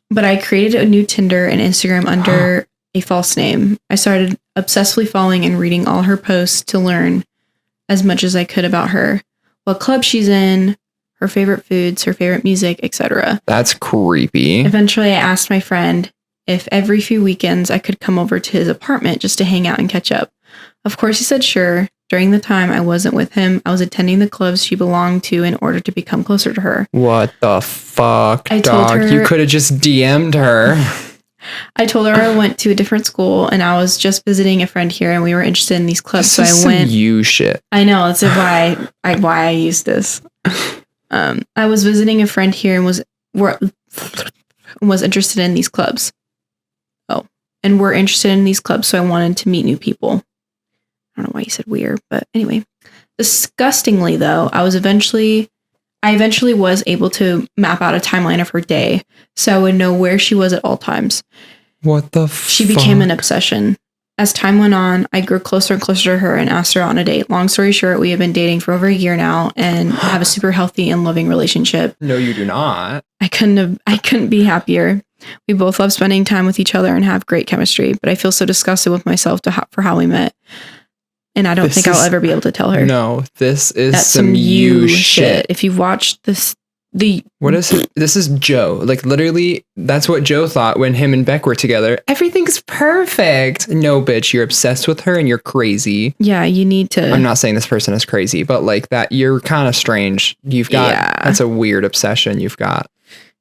But I created a new Tinder and Instagram under a false name. I started obsessively following and reading all her posts to learn as much as I could about her, what club she's in, her favorite foods, her favorite music, etc. That's creepy. Eventually, I asked my friend if every few weekends I could come over to his apartment just to hang out and catch up. Of course, he said sure. During the time I wasn't with him, I was attending the clubs she belonged to in order to become closer to her. What the fuck, I told dog? her- You could have just DM'd her. I told her I went to a different school and I was just visiting a friend here and we were interested in these clubs. This is So I went. you shit. I know, that's why I used this. I was visiting a friend here and was interested in these clubs. And we're interested in these clubs, so I wanted to meet new people. I don't know why you said weird, but anyway. Disgustingly, though, I eventually was able to map out a timeline of her day, so I would know where she was at all times. What the fuck? She became an obsession. As time went on, I grew closer and closer to her and asked her on a date. Long story short, we have been dating for over a year now and have a super healthy and loving relationship. No, you do not. I couldn't be happier. We both love spending time with each other and have great chemistry, but I feel so disgusted with myself for how we met. And I don't think I'll ever be able to tell her. No, this is That's some you shit. If you've watched What is it? This is Joe. Like, literally, that's what Joe thought when him and Beck were together. Everything's perfect. No, bitch, you're obsessed with her and you're crazy. Yeah, you need to. I'm not saying this person is crazy, but like that, you're kind of strange. You've got, that's a weird obsession you've got.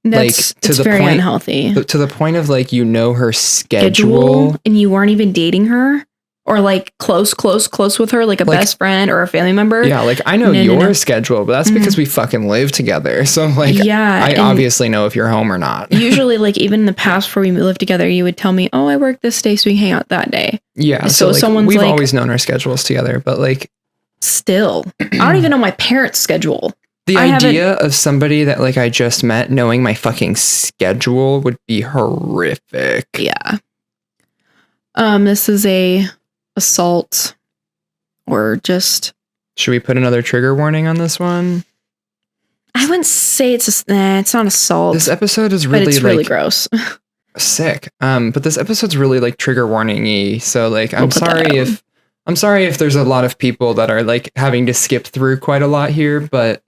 That's like, to it's the very point, unhealthy. To the point of like, you know, her schedule. And you weren't even dating her or like close with her, like a best friend or a family member. Yeah. Like I know your schedule, but that's because we fucking live together. So like, yeah, I obviously know if you're home or not. Usually like even in the past before we lived together, you would tell me, oh, I work this day, so we can hang out that day. Yeah. So like, we've always known our schedules together, but like still, I don't even know my parents' schedule. The idea of somebody that like I just met knowing my fucking schedule would be horrific. Yeah. This is a assault or just. Should we put another trigger warning on this one? I wouldn't say it's not assault. This episode is really, but it's really gross. Sick. But this episode's really like trigger warning-y. So like, I'm sorry if there's a lot of people that are like having to skip through quite a lot here, but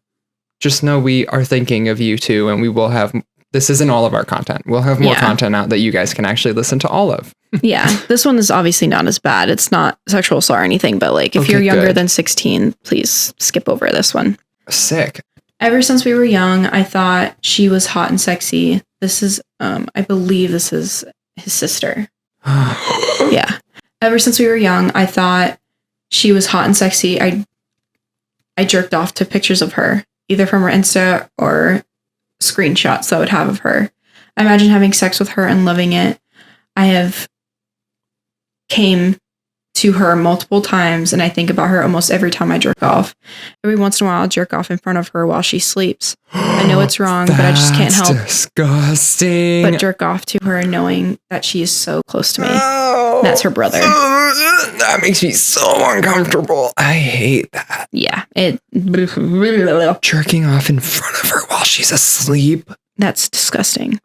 just know we are thinking of you too, and we will have, this isn't all of our content. We'll have more content out that you guys can actually listen to all of. Yeah, this one is obviously not as bad. It's not sexual assault or anything, but like if you're younger than 16, please skip over this one. Sick. Ever since we were young, I thought she was hot and sexy. This is, I believe this is his sister. Yeah. Ever since we were young, I thought she was hot and sexy. I jerked off to pictures of her, either from her Insta or screenshots that I would have of her. I imagine having sex with her and loving it. I have came to her multiple times, and I think about her almost every time I jerk off. Every once in a while, I'll jerk off in front of her while she sleeps. I know it's wrong, but I just can't help disgusting. but jerk off to her, knowing that she is so close to me. That's her brother. That makes me so uncomfortable. I hate that. Yeah, jerking off in front of her while she's asleep. That's disgusting.